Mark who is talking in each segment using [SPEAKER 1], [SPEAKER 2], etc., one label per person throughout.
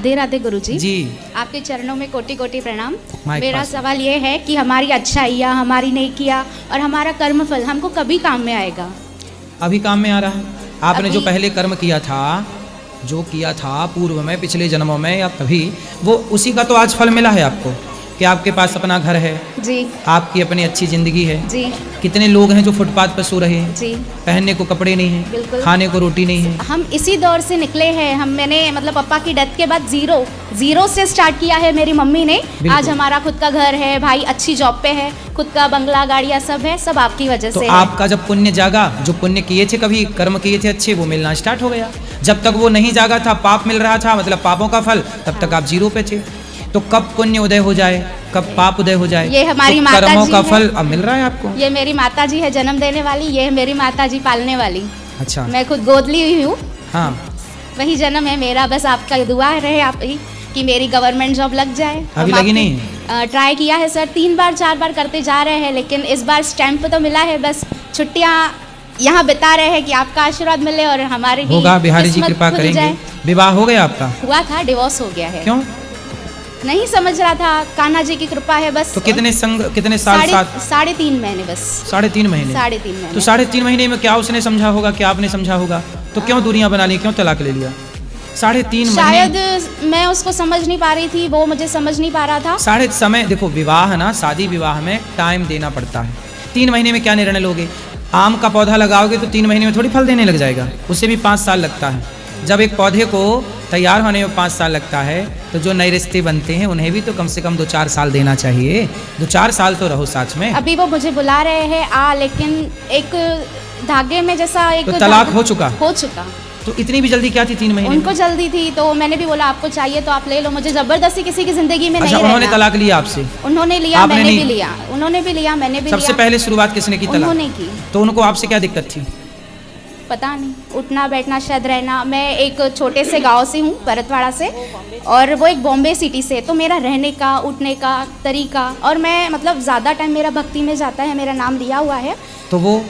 [SPEAKER 1] राधे राधे गुरुजी
[SPEAKER 2] जी।
[SPEAKER 1] आपके चरणों में कोटि कोटि प्रणाम।
[SPEAKER 2] माइक
[SPEAKER 1] मेरा
[SPEAKER 2] पास।
[SPEAKER 1] सवाल ये है कि हमारी अच्छाइयाँ, हमारी नेकियाँ और हमारा कर्मफल हमको कभी काम में आएगा?
[SPEAKER 2] अभी काम में आ रहा है। आपने जो
[SPEAKER 1] अभी-
[SPEAKER 2] पहले कर्म किया था पूर्व में, पिछले जन्मों में या कभी, वो उसी का तो आज फल मिला है आपको कि आपके पास अपना घर है,
[SPEAKER 1] जी
[SPEAKER 2] आपकी अपनी अच्छी जिंदगी है।
[SPEAKER 1] जी
[SPEAKER 2] कितने लोग हैं जो फुटपाथ पर सो रहे हैं,
[SPEAKER 1] जी।
[SPEAKER 2] पहनने को कपड़े नहीं हैं,
[SPEAKER 1] बिल्कुल।
[SPEAKER 2] खाने को रोटी नहीं है।
[SPEAKER 1] हम इसी दौर से निकले हैं। मैंने मतलब पापा की डेथ के बाद जीरो से स्टार्ट किया है मेरी मम्मी ने। आज हमारा खुद का घर है, भाई अच्छी जॉब पे है, खुद का बंगला गाड़ियाँ सब है, सब आपकी वजह
[SPEAKER 2] तो
[SPEAKER 1] से
[SPEAKER 2] आपका जब पुण्य जागा, जो पुण्य किए थे, कभी कर्म किए थे अच्छे, वो मिलना स्टार्ट हो गया। जब तक वो नहीं जागा था, पाप मिल रहा था, मतलब पापों का फल, तब तक आप जीरो पे थे। तो कब पुण्य उदय हो जाए, कब पाप उदय हो जाए,
[SPEAKER 1] ये हमारी
[SPEAKER 2] तो
[SPEAKER 1] माता
[SPEAKER 2] कर्मों
[SPEAKER 1] जी
[SPEAKER 2] का
[SPEAKER 1] है।
[SPEAKER 2] फल अब मिल रहा है आपको।
[SPEAKER 1] ये मेरी माता जी है जन्म देने वाली, ये है मेरी माता जी पालने वाली।
[SPEAKER 2] अच्छा।
[SPEAKER 1] मैं खुद गोद ली हुई हूँ,
[SPEAKER 2] हाँ।
[SPEAKER 1] वही जन्म है मेरा। बस आपका दुआ रहे आप ही कि मेरी गवर्नमेंट जॉब लग जाए।
[SPEAKER 2] अभी
[SPEAKER 1] हम
[SPEAKER 2] लगी
[SPEAKER 1] आपकी-
[SPEAKER 2] नहीं?
[SPEAKER 1] ट्राई किया है सर, 3 बार 4 बार करते जा रहे हैं, लेकिन इस बार स्टैंप तो मिला है। बस छुट्टियाँ यहाँ बिता रहे हैं कि आपका आशीर्वाद मिले और हमारे भी
[SPEAKER 2] होगा, बिहारी जी
[SPEAKER 1] किस्मत
[SPEAKER 2] कृपा
[SPEAKER 1] खुल
[SPEAKER 2] करेंगे।
[SPEAKER 1] जाए।
[SPEAKER 2] विवाह हो गया आपका?
[SPEAKER 1] हुआ था, डिवोर्स हो गया है।
[SPEAKER 2] क्यों?
[SPEAKER 1] नहीं समझ रहा था, कान्हा जी की कृपा है बस।
[SPEAKER 2] तो कितने साल साथ?
[SPEAKER 1] 3.5 महीने बस।
[SPEAKER 2] 3.5 महीने।
[SPEAKER 1] 3.5 महीने।
[SPEAKER 2] तो 3.5 महीने में क्या उसने समझा होगा, क्या आपने समझा होगा? तो क्यों दूरियां बना ली, क्यों तलाक ले लिया? 3.5 महीने।
[SPEAKER 1] शायद मैं उसको समझ नहीं पा रही थी, वो मुझे समझ नहीं पा रहा था।
[SPEAKER 2] साढ़े समय देखो, विवाह ना, शादी विवाह में टाइम देना पड़ता है। 3 महीने में क्या निर्णय लोगे? आम का पौधा लगाओगे तो 3 महीने में थोड़ी फल देने लग जाएगा, उससे भी 5 साल लगता है। जब एक पौधे को तैयार होने में 5 साल लगता है, तो जो नए रिश्ते बनते हैं उन्हें भी तो कम से कम 2-4 साल देना चाहिए। 2-4 साल तो रहो साथ में।
[SPEAKER 1] अभी वो मुझे बुला रहे हैं लेकिन एक धागे में जैसा एक
[SPEAKER 2] तो तलाक हो चुका?
[SPEAKER 1] हो चुका।
[SPEAKER 2] तो इतनी भी जल्दी क्या थी 3 महीने
[SPEAKER 1] उनको
[SPEAKER 2] में?
[SPEAKER 1] जल्दी थी, तो मैंने भी बोला आपको चाहिए तो आप ले लो, मुझे जबरदस्ती किसी की जिंदगी में
[SPEAKER 2] अच्छा,
[SPEAKER 1] नहीं
[SPEAKER 2] उन्होंने
[SPEAKER 1] रहना।
[SPEAKER 2] तलाक लिया आपसे?
[SPEAKER 1] उन्होंने लिया,
[SPEAKER 2] आपने
[SPEAKER 1] मैंने
[SPEAKER 2] नहीं?
[SPEAKER 1] भी लिया, उन्होंने भी लिया, मैंने भी
[SPEAKER 2] सबसे
[SPEAKER 1] लिया।
[SPEAKER 2] पहले शुरुआत किसने की तलाक?
[SPEAKER 1] उन्होंने की।
[SPEAKER 2] तो उनको आपसे क्या दिक्कत थी?
[SPEAKER 1] पता नहीं, उठना बैठना शायद रहना। मैं एक छोटे से गांव से हूँ, भरतवाड़ा से, और वो एक बॉम्बे सिटी से। तो मेरा रहने का, उठने का तरीका, और मैं मतलब ज़्यादा टाइम मेरा भक्ति में जाता है, मेरा नाम लिया हुआ है।
[SPEAKER 2] तो वो,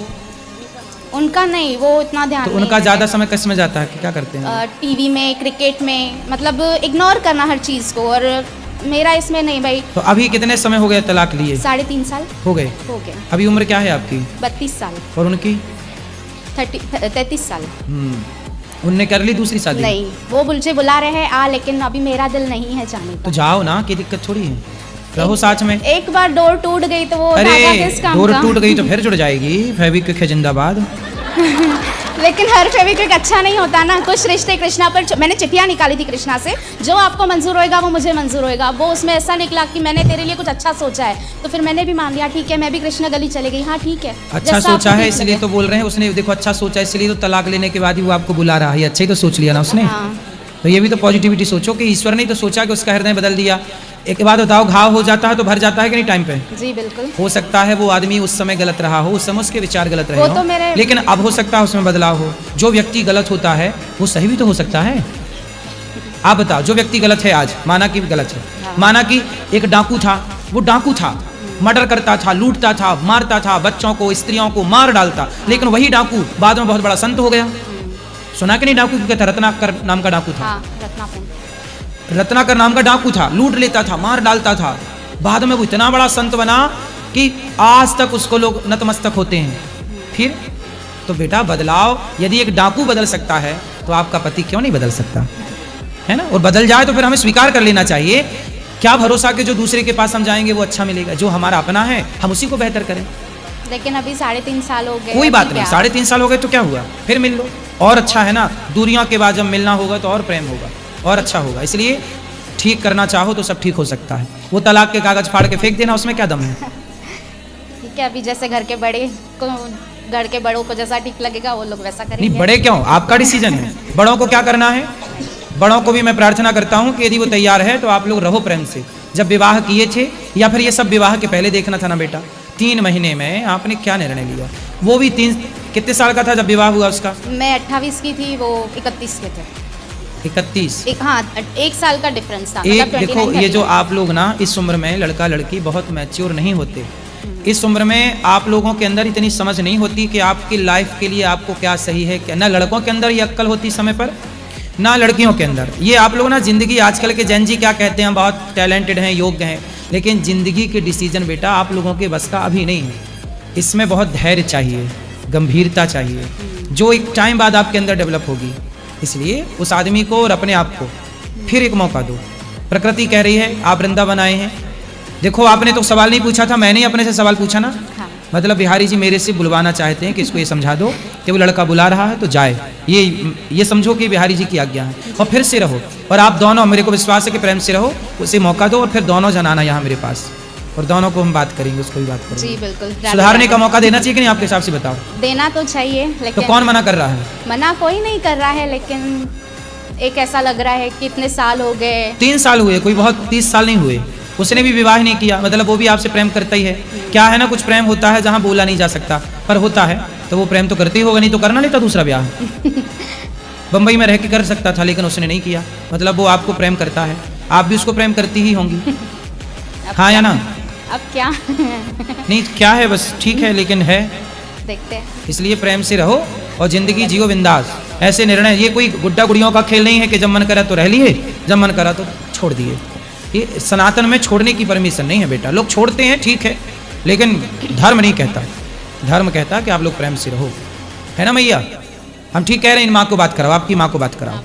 [SPEAKER 1] उनका नहीं, वो इतना ध्यान
[SPEAKER 2] तो
[SPEAKER 1] नहीं
[SPEAKER 2] उनका
[SPEAKER 1] है।
[SPEAKER 2] ज़्यादा समय किस में जाता है कि क्या करते हैं?
[SPEAKER 1] टीवी में, क्रिकेट में, मतलब इग्नोर करना हर चीज़ को, और मेरा इसमें नहीं भाई।
[SPEAKER 2] तो अभी कितने समय हो गए तलाक लिए?
[SPEAKER 1] 3.5 साल
[SPEAKER 2] हो गए।
[SPEAKER 1] हो गए।
[SPEAKER 2] अभी उम्र क्या है आपकी?
[SPEAKER 1] 32 साल।
[SPEAKER 2] और उनकी?
[SPEAKER 1] 33 साल।
[SPEAKER 2] उनने कर ली दूसरी शादी?
[SPEAKER 1] नहीं, वो मुझे बुला रहे हैं लेकिन अभी मेरा दिल नहीं है जाने
[SPEAKER 2] तो
[SPEAKER 1] का।
[SPEAKER 2] जाओ ना, की दिक्कत थोड़ी है, रहो साथ में।
[SPEAKER 1] एक बार डोर टूट गई तो वो
[SPEAKER 2] अरे
[SPEAKER 1] धागा किस काम
[SPEAKER 2] डोर
[SPEAKER 1] का?
[SPEAKER 2] टूट गई तो फिर जुड़ जाएगी, फेविक्विक है जिंदाबाद।
[SPEAKER 1] लेकिन हर फेविक्विक अच्छा नहीं होता ना। कुछ रिश्ते कृष्णा पर, मैंने चिट्ठियाँ निकाली थी कृष्णा से, जो आपको मंजूर होएगा वो मुझे मंजूर होएगा। वो उसमें ऐसा निकला कि मैंने तेरे लिए कुछ अच्छा सोचा है, तो फिर मैंने भी मान लिया, ठीक है, मैं भी कृष्णा गली चले गई। हाँ ठीक है,
[SPEAKER 2] अच्छा
[SPEAKER 1] जैसा
[SPEAKER 2] सोचा
[SPEAKER 1] आपको
[SPEAKER 2] है
[SPEAKER 1] ठीक
[SPEAKER 2] इसलिए
[SPEAKER 1] लगे।
[SPEAKER 2] तो बोल रहे हैं, उसने देखो अच्छा सोचा है इसलिए तो तलाक लेने के बाद ही वो आपको बुला रहा है। अच्छा ही तो सोच लिया ना उसने।
[SPEAKER 1] हाँ।
[SPEAKER 2] तो ये भी तो पॉजिटिविटी सोचो कि ईश्वर ने तो सोचा कि उसका हृदय बदल दिया। एक बात बताओ, घाव हो जाता है तो भर जाता है कि नहीं टाइम पे?
[SPEAKER 1] जी बिल्कुल।
[SPEAKER 2] हो सकता है वो आदमी उस समय गलत रहा हो, उस समय उसके विचार गलत रहे
[SPEAKER 1] वो
[SPEAKER 2] हो,
[SPEAKER 1] तो मेरे-
[SPEAKER 2] लेकिन अब हो सकता है उसमें बदलाव हो। जो व्यक्ति गलत होता है वो सही भी तो हो सकता है। आप बताओ, जो व्यक्ति गलत है आज, माना कि गलत है,
[SPEAKER 1] हाँ।
[SPEAKER 2] माना कि एक डाकू था, वो डाकू था, मर्डर करता था, लूटता था, मारता था, बच्चों को, स्त्रियों को मार डालता, लेकिन वही डाकू बाद में बहुत बड़ा संत हो गया। सुना कि नहीं डाकू क्योंकि था, रत्नाकर नाम का डाकू था।
[SPEAKER 1] हाँ, रत्नापुर।
[SPEAKER 2] रत्नाकर नाम का डाकू था, लूट लेता था, मार डालता था, बाद में वो इतना बड़ा संत बना कि आज तक उसको लोग नतमस्तक होते हैं। फिर तो बेटा बदलाव, यदि एक डाकू बदल सकता है तो आपका पति क्यों नहीं बदल सकता है ना? और बदल जाए तो फिर हमें स्वीकार कर लेना चाहिए। क्या भरोसा कि जो दूसरे के पास हम जाएंगे वो अच्छा मिलेगा? जो हमारा अपना है हम उसी को बेहतर करें।
[SPEAKER 1] लेकिन अभी 3.5 साल हो गए।
[SPEAKER 2] कोई बात नहीं,
[SPEAKER 1] क्या?
[SPEAKER 2] 3.5 साल हो गए तो क्या हुआ, फिर मिल लो, और अच्छा है ना। दूरियों के बाद जब मिलना होगा तो और प्रेम होगा और अच्छा होगा। इसलिए ठीक करना चाहो तो सब ठीक हो सकता है। वो तलाक के कागज फाड़ के फेंक देना, उसमें क्या दम है?
[SPEAKER 1] ठीक है, अभी जैसे घर के बड़ों को जैसा ठीक लगेगा वो लोग वैसा करेंगे।
[SPEAKER 2] नहीं, बड़े क्यों, आपका डिसीजन है। बड़ों को क्या करना है, बड़ों को भी मैं प्रार्थना करता हूँ कि यदि वो तैयार है तो आप लोग रहो प्रेम से। जब विवाह किए थे, या फिर ये सब विवाह के पहले देखना था ना बेटा। 3 महीने में आपने क्या निर्णय लिया? वो भी कितने साल का था जब विवाह हुआ उसका?
[SPEAKER 1] मैं 28 की थी, वो 31 के थे।
[SPEAKER 2] 31?
[SPEAKER 1] हाँ, 1 साल का डिफरेंस था।
[SPEAKER 2] एक
[SPEAKER 1] मतलब
[SPEAKER 2] देखो,
[SPEAKER 1] 29,
[SPEAKER 2] ये जो
[SPEAKER 1] 39।
[SPEAKER 2] आप लोग ना इस उम्र में, लड़का लड़की बहुत मैच्योर नहीं होते। इस उम्र में आप लोगों के अंदर इतनी समझ नहीं होती कि आपकी लाइफ के लिए आपको क्या सही है क्या ना। लड़कों के अंदर ये अक्ल होती समय पर, ना लड़कियों के अंदर। ये आप लोग ना जिंदगी, आजकल के जैन जी क्या कहते हैं, बहुत टैलेंटेड हैं, योग्य हैं, लेकिन जिंदगी के डिसीजन बेटा आप लोगों के बस का अभी नहीं है। इसमें बहुत धैर्य चाहिए, गंभीरता चाहिए, जो एक टाइम बाद आपके अंदर डेवलप होगी। इसलिए उस आदमी को और अपने आप को फिर एक मौका दो। प्रकृति कह रही है, आप वृंदावन आए हैं, देखो आपने तो सवाल नहीं पूछा था, मैंने अपने से सवाल पूछा ना।
[SPEAKER 1] हाँ।
[SPEAKER 2] मतलब बिहारी जी मेरे से बुलवाना चाहते हैं कि इसको ये समझा दो कि वो लड़का बुला रहा है तो जाए, ये समझो कि बिहारी जी की आज्ञा है, और फिर से रहो। और आप दोनों, मेरे को विश्वास है कि प्रेम से रहो, उसे मौका दो, और फिर दोनों जन आना यहाँ मेरे पास, और दोनों को हम बात करेंगे, उसको भी बात करेंगे।
[SPEAKER 1] जी बिल्कुल।
[SPEAKER 2] सुधारने का मौका देना चाहिए कि नहीं, आपके हिसाब से बताओ।
[SPEAKER 1] देना तो चाहिए,
[SPEAKER 2] तो
[SPEAKER 1] लेकिन
[SPEAKER 2] कौन मना कर रहा है?
[SPEAKER 1] मना कोई नहीं कर रहा है, लेकिन एक ऐसा लग रहा है कि इतने साल हो गए।
[SPEAKER 2] 3 साल हुए, कोई बहुत 30 साल नहीं हुए। उसने भी विवाह नहीं किया, मतलब वो भी आपसे प्रेम करता ही है। क्या है ना, कुछ प्रेम होता है जहाँ बोला नहीं जा सकता, पर होता है, तो वो प्रेम तो करते ही होगा, नहीं तो करना लेता दूसरा ब्याह। बम्बई में रह के कर सकता था, लेकिन उसने नहीं किया, मतलब वो आपको प्रेम करता है, आप भी उसको प्रेम करती ही होंगी। हाँ या ना?
[SPEAKER 1] अब क्या
[SPEAKER 2] नहीं क्या है, बस ठीक है, लेकिन है,
[SPEAKER 1] देखते हैं।
[SPEAKER 2] इसलिए प्रेम से रहो और जिंदगी जियो बिंदास। ऐसे निर्णय, ये कोई गुड्डा गुड़ियों का खेल नहीं है कि जब मन करा तो रह लिए, जब मन करा तो छोड़ दिए। ये सनातन में छोड़ने की परमिशन नहीं है बेटा। लोग छोड़ते हैं ठीक है, लेकिन धर्म नहीं कहता। धर्म कहता है कि आप लोग प्रेम से रहो, है ना मैया? हम ठीक कह रहे हैं, इन माँ को बात कराओ, आपकी माँ को बात कराओ।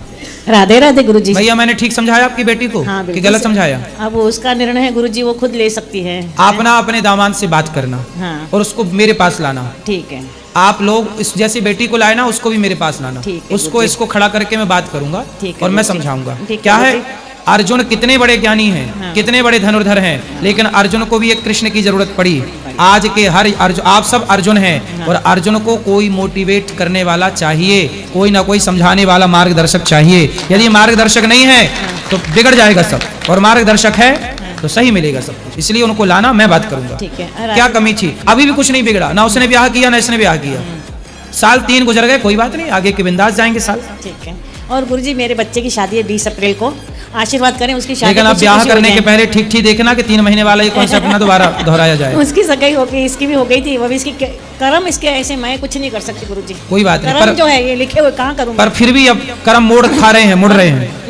[SPEAKER 3] राधे राधे गुरुजी।
[SPEAKER 2] भैया मैंने ठीक समझाया आपकी बेटी को?
[SPEAKER 3] हाँ,
[SPEAKER 2] कि गलत समझाया?
[SPEAKER 3] अब उसका निर्णय है गुरुजी, वो खुद ले सकती है।
[SPEAKER 2] आप ना अपने दामाद से बात करना,
[SPEAKER 3] हाँ।
[SPEAKER 2] और उसको मेरे पास लाना।
[SPEAKER 3] ठीक है।
[SPEAKER 2] आप लोग इस जैसी बेटी को लाए ना, उसको भी मेरे पास लाना।
[SPEAKER 3] ठीक है,
[SPEAKER 2] उसको इसको खड़ा करके मैं बात करूंगा,
[SPEAKER 3] ठीक है,
[SPEAKER 2] और मैं
[SPEAKER 3] ठीक है।
[SPEAKER 2] समझाऊंगा।
[SPEAKER 3] ठीक है,
[SPEAKER 2] क्या है,
[SPEAKER 3] ठीक।
[SPEAKER 2] अर्जुन कितने बड़े ज्ञानी हैं,
[SPEAKER 3] हाँ।
[SPEAKER 2] कितने बड़े धनुर्धर हैं, लेकिन अर्जुन को भी एक कृष्ण की जरूरत पड़ी। आज के हर अर्जुन, आप सब अर्जुन हैं, और अर्जुन को कोई मोटिवेट करने वाला चाहिए, कोई ना कोई समझाने वाला मार्गदर्शक चाहिए। यदि मार्गदर्शक नहीं है तो बिगड़ जाएगा सब, और मार्गदर्शक है तो सही मिलेगा सब कुछ। इसलिए उनको लाना, मैं बात करूंगा।
[SPEAKER 3] ठीक है।
[SPEAKER 2] क्या कमी थी? अभी भी कुछ नहीं बिगड़ा, ना उसने ब्याह किया ना इसने ब्याह किया। साल 3 गुजर गए, कोई बात नहीं, आगे के बिंदास जाएंगे साल।
[SPEAKER 3] ठीक है। और गुरुजी मेरे बच्चे की शादी है 20 अप्रैल को, आशीर्वाद करें उसकी शादी।
[SPEAKER 2] लेकिन आप
[SPEAKER 3] खुशी
[SPEAKER 2] ब्याह
[SPEAKER 3] खुशी हो
[SPEAKER 2] करने के
[SPEAKER 3] जाए।
[SPEAKER 2] पहले ठीक ठीक देखना कि 3 महीने वाला ये कॉन्सेप्ट ना दोबारा दोहराया जाए।
[SPEAKER 3] उसकी सगाई हो गई, इसकी भी हो गई थी, वो भी इसकी कर्म इसके ऐसे, मैं कुछ नहीं कर सकती गुरुजी।
[SPEAKER 2] कोई बात नहीं,
[SPEAKER 3] कर्म जो है ये लिखे हुए कहाँ करूँ?
[SPEAKER 2] पर फिर भी अब कर्म मोड़ खा रहे हैं, मुड़ रहे हैं।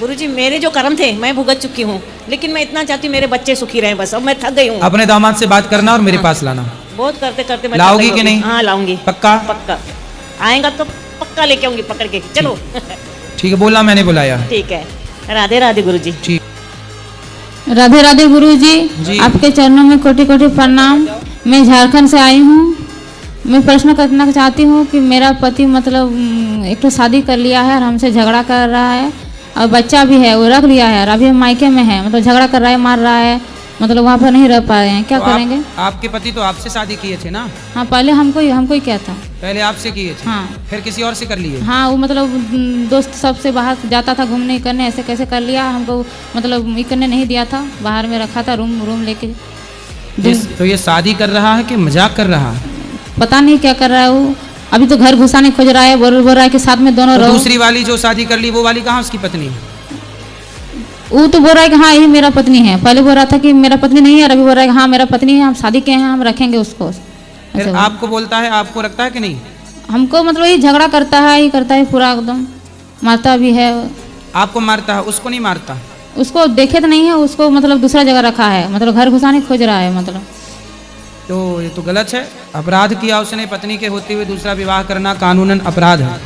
[SPEAKER 3] गुरुजी मेरे जो कर्म थे मैं भुगत चुकी हूँ, लेकिन मैं इतना चाहती हूँ मेरे बच्चे सुखी रहें, बस अब मैं थक गई हूँ।
[SPEAKER 2] अपने दामाद से बात करना और मेरे पास लाना।
[SPEAKER 3] बहुत करते करते मैं
[SPEAKER 2] लाओगी
[SPEAKER 3] थक गई
[SPEAKER 2] कि
[SPEAKER 3] हूँ।
[SPEAKER 2] नहीं?
[SPEAKER 3] हाँ लाऊंगी,
[SPEAKER 2] पक्का?
[SPEAKER 3] पक्का आएगा तो पक्का लेके आऊंगी पकड़ के, चलो।
[SPEAKER 2] ठीक है, बोलना मैंने बुलाया।
[SPEAKER 3] ठीक है। राधे राधे गुरुजी।
[SPEAKER 2] ठीक।
[SPEAKER 4] राधे राधे गुरु
[SPEAKER 2] जी।
[SPEAKER 4] जी, आपके चरणों में कोटि कोटि प्रणाम। मैं झारखंड से आई हूँ। मैं प्रश्न करना चाहती हूँ कि मेरा पति मतलब एक तो शादी कर लिया है और हमसे झगड़ा कर रहा है, और बच्चा भी है, वो रख लिया है, और अभी हम मायके में है, मतलब झगड़ा कर रहा है, मार रहा है, मतलब वहाँ पर नहीं रह पा रहे हैं, क्या
[SPEAKER 2] तो
[SPEAKER 4] करेंगे?
[SPEAKER 2] आपके पति तो आपसे शादी किए थे ना?
[SPEAKER 4] हाँ, पहले हमको ही क्या था।
[SPEAKER 2] पहले आपसे किए थे?
[SPEAKER 4] हाँ।
[SPEAKER 2] फिर किसी और से कर लिए?
[SPEAKER 4] हाँ, वो मतलब दोस्त सबसे बाहर जाता था घूमने करने, ऐसे कैसे कर लिया हमको, मतलब ये करने नहीं दिया था, बाहर में रखा था रूम लेके।
[SPEAKER 2] तो ये शादी कर रहा है कि मजाक कर रहा है?
[SPEAKER 4] पता नहीं क्या कर रहा है वो। अभी तो घर घुसाने खोज रहा है, बोल रहा है कि साथ में दोनों
[SPEAKER 2] तो
[SPEAKER 4] रहो।
[SPEAKER 2] दूसरी वाली जो शादी कर ली वो वाली कहाँ उसकी पत्नी?
[SPEAKER 4] वो तो बोल रहा है कि हाँ यही मेरा पत्नी है। पहले बोल रहा था कि मेरा पत्नी नहीं है, और अभी बोल रहा है कि हाँ मेरा पत्नी है, हम शादी किए हैं, हम रखेंगे उसको।
[SPEAKER 2] फिर
[SPEAKER 4] ऐसे
[SPEAKER 2] आपको बोलता है, आपको रखता है कि नहीं?
[SPEAKER 4] हमको मतलब ये झगड़ा करता है, ये करता है पूरा एकदम, मारता भी है।
[SPEAKER 2] आपको मारता है, उसको नहीं मारता?
[SPEAKER 4] उसको देखे तो नहीं है, उसको मतलब दूसरा जगह रखा है, मतलब घर घुसाने खोज रहा है मतलब।
[SPEAKER 2] तो ये तो गलत है, अपराध किया उसने। पत्नी के होते हुए दूसरा विवाह करना कानूनन अपराध है।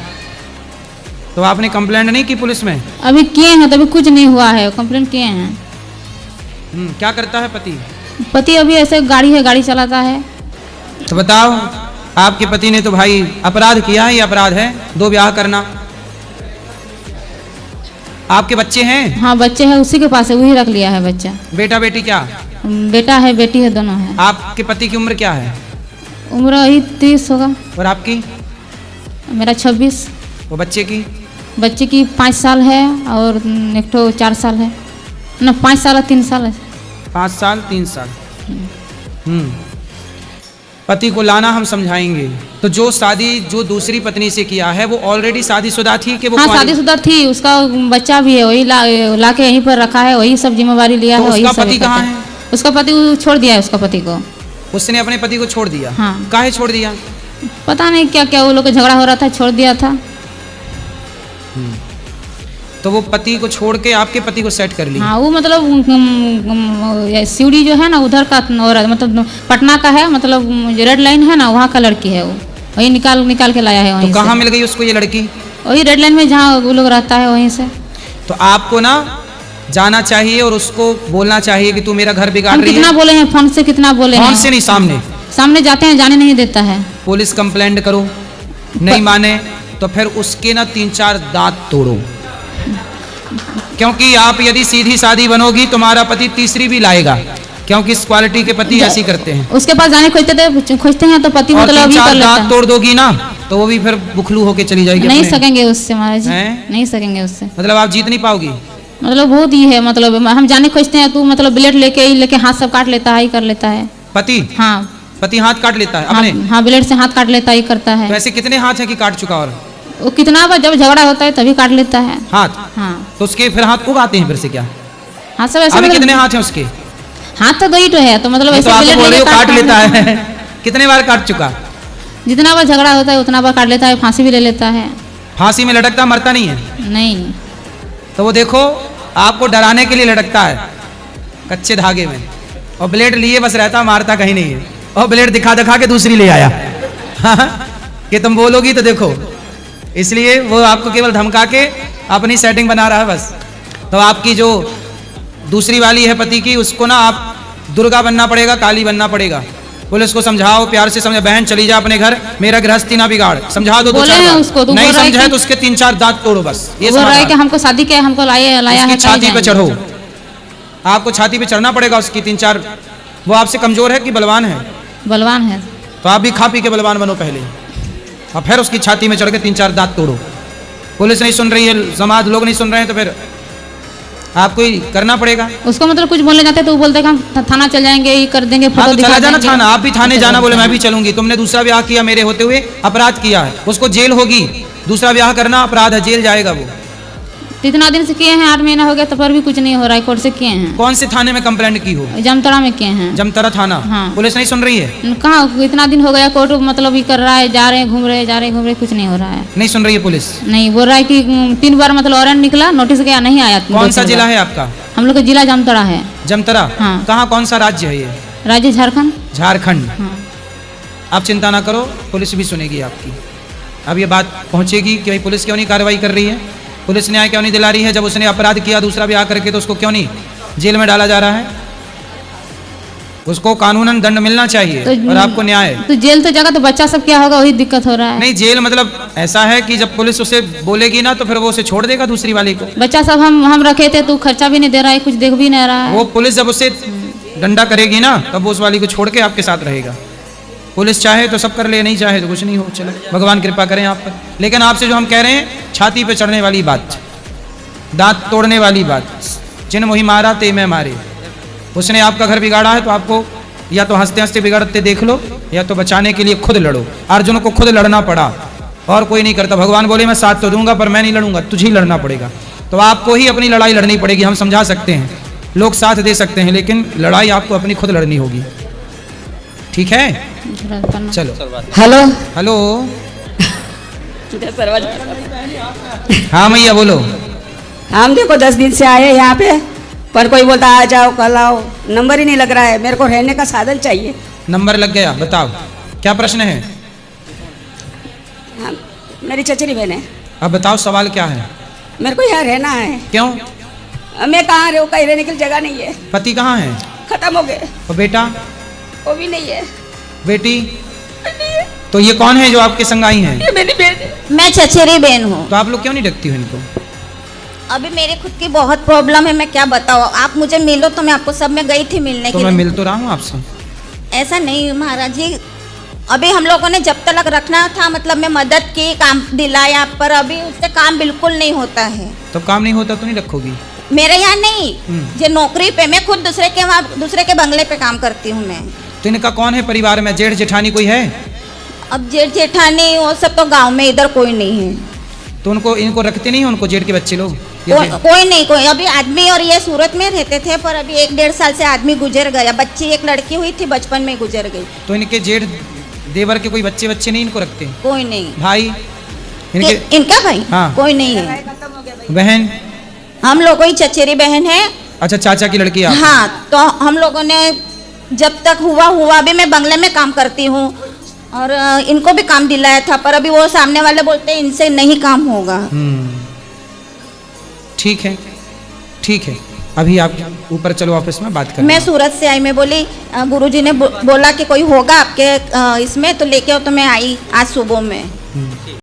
[SPEAKER 2] तो आपने कंप्लेंट नहीं की पुलिस में?
[SPEAKER 4] अभी किए हैं तो अभी कुछ नहीं हुआ है, कंप्लेन किए हैं।
[SPEAKER 2] क्या करता है पति?
[SPEAKER 4] पति अभी ऐसे गाड़ी है, गाड़ी चलाता है।
[SPEAKER 2] तो बताओ, आपके पति ने तो भाई अपराध किया है, ये अपराध है 2 ब्याह करना। आपके बच्चे हैं?
[SPEAKER 4] हाँ बच्चे हैं, उसी के पास है, वही रख लिया है बच्चा।
[SPEAKER 2] बेटा बेटी क्या?
[SPEAKER 4] बेटा है, बेटी है, दोनों है।
[SPEAKER 2] आपके पति की उम्र क्या है?
[SPEAKER 4] उम्र वही 30 होगा।
[SPEAKER 2] और आपकी?
[SPEAKER 4] मेरा 26।
[SPEAKER 2] वो बच्चे की?
[SPEAKER 4] बच्चे की 5 साल है, और एक तो 4 साल है ना, 5 साल और 3 साल है।
[SPEAKER 2] 5 साल 3 साल। पति को लाना, हम समझाएंगे। तो जो दूसरी पत्नी से किया है वो ऑलरेडी शादीशुदा थी कि वो?
[SPEAKER 4] हाँ शादीशुदा थी, उसका बच्चा भी है, वही ला के यहीं पर रखा है, वही सब जिम्मेवारी लिया
[SPEAKER 2] तो
[SPEAKER 4] है।
[SPEAKER 2] उसका
[SPEAKER 4] वही सब
[SPEAKER 2] पति कहाँ है?
[SPEAKER 4] उसका पति छोड़ दिया है, उसका पति को।
[SPEAKER 2] उसने अपने पति को छोड़ दिया?
[SPEAKER 4] हाँ।
[SPEAKER 2] काहे छोड़ दिया?
[SPEAKER 4] पता नहीं क्या क्या वो लोग का झगड़ा हो रहा था, छोड़ दिया था।
[SPEAKER 2] तो वो पति को छोड़ के आपके पति को सेट कर ली।
[SPEAKER 4] हाँ वो मतलब सीढ़ी जो है ना उधर का और मतलब पटना का है, मतलब रेड लाइन है ना वहाँ का लड़की है, वो वही निकाल के लाया है
[SPEAKER 2] तो
[SPEAKER 4] वहीं
[SPEAKER 2] कहाँ
[SPEAKER 4] से।
[SPEAKER 2] मिल गई उसको ये लड़की?
[SPEAKER 4] वही रेड लाइन में जहाँ वो लोग रहता है वहीं से।
[SPEAKER 2] तो आपको ना जाना चाहिए और उसको बोलना चाहिए कि तू मेरा घर बिगाड़
[SPEAKER 4] हम
[SPEAKER 2] रही
[SPEAKER 4] कितना
[SPEAKER 2] है।
[SPEAKER 4] बोले हैं, फोन से कितना बोले
[SPEAKER 2] फोन
[SPEAKER 4] हैं,
[SPEAKER 2] से नहीं, सामने
[SPEAKER 4] सामने जाते हैं जाने नहीं देता है।
[SPEAKER 2] पुलिस कंप्लेंट करो, नहीं माने तो फिर उसके ना 3-4 दांत तोड़ो, क्योंकि आप यदि सीधी सादी बनोगी तुम्हारा पति तीसरी भी लाएगा, क्योंकि इस क्वालिटी के पति ऐसी करते हैं।
[SPEAKER 4] उसके पास जाने खोजते हैं तो पति
[SPEAKER 2] और
[SPEAKER 4] मतलब अभी कर
[SPEAKER 2] 3-4
[SPEAKER 4] लेता
[SPEAKER 2] दांत
[SPEAKER 4] है।
[SPEAKER 2] तोड़ दोगी ना तो वो भी फिर बुखलू होके चली जाएगी।
[SPEAKER 4] नहीं
[SPEAKER 2] अपने।
[SPEAKER 4] सकेंगे उससे महाराज जी,
[SPEAKER 2] हैं?
[SPEAKER 4] नहीं सकेंगे उससे।
[SPEAKER 2] मतलब आप जीत नहीं पाओगी।
[SPEAKER 4] मतलब बहुत ही है, मतलब हम जाने खोजते हैं, तू मतलब ब्लेड लेके हाथ सब काट लेता है, ही कर लेता है।
[SPEAKER 2] पति
[SPEAKER 4] हाँ
[SPEAKER 2] पति हाथ काट लेता है अपने?
[SPEAKER 4] हाँ ब्लेड से हाथ काट लेता है, ही करता है।
[SPEAKER 2] तो ऐसे कितने हाथ है कि काट चुका? और
[SPEAKER 4] वो कितना बार जब झगड़ा होता है तभी काट लेता है।
[SPEAKER 2] हाथ?
[SPEAKER 4] हाँ
[SPEAKER 2] तो उसके फिर हाथ उगाते हैं फिर से क्या?
[SPEAKER 4] हाँ सब ऐसे
[SPEAKER 2] अभी
[SPEAKER 4] मतलब
[SPEAKER 2] कितने हाथ हैं उसके?
[SPEAKER 4] हाथ तो 2 ही तो है, तो मतलब
[SPEAKER 2] तो
[SPEAKER 4] ऐसे
[SPEAKER 2] आप
[SPEAKER 4] ब्लेड
[SPEAKER 2] बोल रहे
[SPEAKER 4] लेके
[SPEAKER 2] हो काट लेता है। कितने बार काट चुका?
[SPEAKER 4] जितना बार झगड़ा होता है उतना बार काट लेता है, फांसी भी ले लेता है।
[SPEAKER 2] फांसी में लटकता मरता नहीं है?
[SPEAKER 4] नहीं
[SPEAKER 2] तो वो देखो आपको डराने के लिए लटकता है कच्चे धागे में, और ब्लेड लिए बस रहता, मारता कहीं नहीं है, और ब्लेड दिखा दिखा के दूसरी ले आया। कि तुम बोलोगी तो देखो, इसलिए वो आपको केवल धमका के अपनी सेटिंग बना रहा है बस। तो आपकी जो दूसरी वाली है पति की, उसको ना आप दुर्गा बनना पड़ेगा, काली बनना पड़ेगा। पुलिस को समझाओ, प्यार से समझा, बहन चली जा अपने घर, मेरा गृहस्थी ना बिगाड़, समझा दो।
[SPEAKER 4] बोले हैं उसको, तो
[SPEAKER 2] नहीं
[SPEAKER 4] बोल रहा है
[SPEAKER 2] समझा है
[SPEAKER 4] कि-
[SPEAKER 2] तो उसके 3-4 दांत तोड़ो बस। ये
[SPEAKER 4] बोल रहा है कि
[SPEAKER 2] समाधान।
[SPEAKER 4] हमको शादी के हमको लाया है
[SPEAKER 2] उसकी
[SPEAKER 4] कहीं
[SPEAKER 2] छाती पे
[SPEAKER 4] जाएंगे।
[SPEAKER 2] चढ़ो, आपको छाती पे चढ़ना पड़ेगा उसकी 3-4। वो आपसे कमजोर है कि बलवान है?
[SPEAKER 4] बलवान है।
[SPEAKER 2] तो आप भी खा पी के बलवान बनो पहले, और फिर उसकी छाती में चढ़ के 3-4 दांत तोड़ो। पुलिस नहीं सुन रही है, समाज लोग नहीं सुन रहे हैं, तो फिर आपको ही करना पड़ेगा।
[SPEAKER 4] उसको मतलब कुछ बोलने जाते हैं तो वो बोलते हैं कि हम थाना चल जाएंगे, ये कर देंगे,
[SPEAKER 2] हाँ
[SPEAKER 4] फोटो
[SPEAKER 2] तो
[SPEAKER 4] दिखा
[SPEAKER 2] चला जाना
[SPEAKER 4] देंगे।
[SPEAKER 2] थाना, आप भी थाने जाना, बोले मैं भी चलूंगी। तुमने दूसरा ब्याह किया मेरे होते हुए, अपराध किया है, उसको जेल होगी। दूसरा ब्याह करना अपराध है, जेल जाएगा वो।
[SPEAKER 4] तो इतना दिन से किए हैं, 8 महीना हो गया, तो पर भी कुछ नहीं हो रहा है। कोर्ट से किए हैं,
[SPEAKER 2] कौन से थाने में कंप्लेंट की हो?
[SPEAKER 4] जामताड़ा में किए हैं।
[SPEAKER 2] जमतारा थाना।
[SPEAKER 4] हाँ।
[SPEAKER 2] पुलिस नहीं सुन रही है?
[SPEAKER 4] कहाँ इतना दिन हो गया, कोर्ट मतलब ये कर रहा है, जा रहे हैं घूम रहे हैं, जा रहे हैं घूम रहे हैं, कुछ नहीं हो रहा है।
[SPEAKER 2] नहीं सुन रही है पुलिस?
[SPEAKER 4] नहीं, बोल रहा है कि 3 बार मतलब वारंट निकला, नोटिस गया, नहीं आया।
[SPEAKER 2] कौन सा जिला है आपका?
[SPEAKER 4] हम लोग का जिला जामताड़ा है।
[SPEAKER 2] जमतारा?
[SPEAKER 4] हाँ।
[SPEAKER 2] कहाँ, कौन सा राज्य है ये?
[SPEAKER 4] राज्य झारखंड।
[SPEAKER 2] झारखंड।
[SPEAKER 4] हाँ
[SPEAKER 2] आप चिंता ना करो, पुलिस भी सुनेगी आपकी। अब ये बात पहुंचेगी कि भाई पुलिस क्यों नहीं कार्रवाई कर रही है, पुलिस न्याय क्यों नहीं दिला रही है। जब उसने अपराध किया दूसरा ब्याह करके, तो उसको क्यों नहीं जेल में डाला जा रहा है? उसको कानूनन दंड मिलना चाहिए, और आपको न्याय।
[SPEAKER 4] तो जेल तो जगह, तो बच्चा सब क्या होगा, वही दिक्कत हो रहा है।
[SPEAKER 2] नहीं, जेल मतलब ऐसा है कि जब पुलिस उसे बोलेगी ना, तो फिर वो उसे छोड़ देगा दूसरी वाली को।
[SPEAKER 4] बच्चा सब हम रखे थे, तो खर्चा भी नहीं दे रहा है, कुछ देख भी नहीं रहा है।
[SPEAKER 2] वो पुलिस जब उसे डंडा करेगी ना, तब वो उस वाली को छोड़ के आपके साथ रहेगा। पुलिस चाहे तो सब कर ले, नहीं चाहे तो कुछ नहीं हो, चलो भगवान कृपा करें आप पर। लेकिन आपसे जो हम कह रहे हैं, छाती पे चढ़ने वाली बात, दांत तोड़ने वाली बात, जिन मोही मारा ते मैं मारे, उसने आपका घर बिगाड़ा है, तो आपको या तो हंसते हंसते बिगाड़ते देख लो, या तो बचाने के लिए खुद लड़ो। अर्जुन को खुद लड़ना पड़ा, और कोई नहीं करता। भगवान बोले मैं साथ तो दूंगा, पर मैं नहीं लड़ूंगा, तुझे ही लड़ना पड़ेगा। तो आपको ही अपनी लड़ाई लड़नी पड़ेगी। हम समझा सकते हैं, लोग साथ दे सकते हैं, लेकिन लड़ाई आपको अपनी खुद लड़नी होगी। ठीक है, चलो।
[SPEAKER 5] हेलो
[SPEAKER 2] हेलो, हाँ मैया बोलो।
[SPEAKER 5] हम देखो 10 दिन से आए यहाँ पे, पर कोई बोलता आ जाओ कल आओ, नंबर ही नहीं लग रहा है। मेरे को रहने का साधन चाहिए।
[SPEAKER 2] नंबर लग गया, बताओ क्या प्रश्न है?
[SPEAKER 5] हाँ, मेरी चचेरी बहन है।
[SPEAKER 2] अब बताओ सवाल क्या है?
[SPEAKER 5] मेरे को यहाँ रहना है।
[SPEAKER 2] क्यों?
[SPEAKER 5] मैं कहाँ रहूँ, कहीं रहने की जगह नहीं है।
[SPEAKER 2] पति कहाँ है?
[SPEAKER 5] खत्म हो गए।
[SPEAKER 2] और बेटा?
[SPEAKER 5] वो भी नहीं है।
[SPEAKER 2] बेटी? तो ये कौन है जो आपके संग आई हैं?
[SPEAKER 5] ये मेरी बहन है।
[SPEAKER 6] मैं चचेरी बहन हूँ।
[SPEAKER 2] तो आप लोग क्यों नहीं रखती हो इनको?
[SPEAKER 6] अभी मेरे खुद की बहुत प्रॉब्लम है, मैं क्या बताऊँ। आप मुझे मिलो तो मैं आपको सब में गई थी मिलने
[SPEAKER 2] तो
[SPEAKER 6] के
[SPEAKER 2] मैं
[SPEAKER 6] लिए।
[SPEAKER 2] मिल तो रहा हूँ आपसे।
[SPEAKER 6] ऐसा नहीं महाराज जी, अभी हम लोगों ने जब तक रखना था, मतलब मैं मदद की, काम दिलाया, पर अभी उससे काम बिल्कुल नहीं होता है।
[SPEAKER 2] तो काम नहीं होता तो नहीं रखोगी?
[SPEAKER 6] मेरे यहाँ नहीं, जो नौकरी पे, मैं खुद दूसरे के वहाँ, दूसरे के बंगले पे काम करती हूँ मैं।
[SPEAKER 2] तो इनका कौन है परिवार में? जेठ जेठानी कोई है?
[SPEAKER 6] अब जेठ जेठानी वो सब तो गांव में, इधर कोई नहीं है।
[SPEAKER 2] तो उनको, इनको रखते नहीं है उनको, जेठ के बच्चे लोग?
[SPEAKER 6] कोई नहीं, कोई। अभी आदमी और ये सूरत में रहते थे, पर अभी 1-1.5 साल से आदमी गुजर गया। बच्ची एक लड़की हुई थी, बचपन में गुजर गई।
[SPEAKER 2] तो इनके जेठ देवर के कोई बच्चे नहीं इनको रखते?
[SPEAKER 6] कोई नहीं।
[SPEAKER 2] भाई इनके?
[SPEAKER 6] इनका भाई?
[SPEAKER 2] हाँ।
[SPEAKER 6] कोई नहीं है।
[SPEAKER 2] बहन?
[SPEAKER 6] हम लोगों की चचेरी बहन है।
[SPEAKER 2] अच्छा, चाचा की लड़की आप?
[SPEAKER 6] हाँ, तो हम लोगों ने जब तक हुआ भी मैं बंगले में काम करती हूँ और इनको भी काम दिलाया था, पर अभी वो सामने वाले बोलते हैं इनसे नहीं काम होगा।
[SPEAKER 2] ठीक है, ठीक है, अभी आप ऊपर चलो ऑफिस में बात करें।
[SPEAKER 6] मैं सूरत से आई, मैं बोली गुरुजी ने बोला कि कोई होगा आपके इसमें, तो लेके आओ, तो मैं आई आज सुबह में।